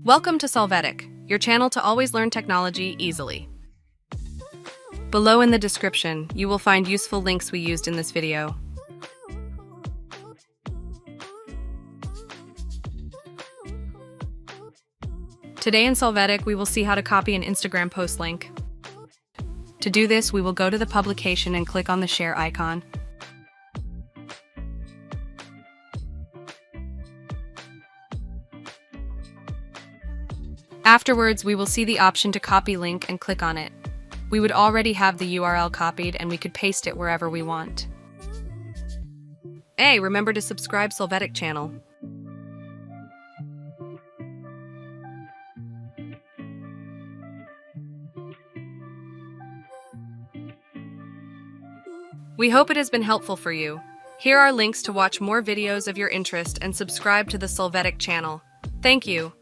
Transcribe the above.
Welcome to Solvetic, your channel to always learn technology easily. Below in the description, you will find useful links we used in this video. Today in Solvetic, we will see how to copy an Instagram post link. To do this, we will go to the publication and click on the share icon. Afterwards, we will see the option to copy link and click on it. We would already have the URL copied and we could paste it wherever we want. Hey, remember to subscribe Solvetic channel. We hope it has been helpful for you. Here are links to watch more videos of your interest and subscribe to the Solvetic channel. Thank you.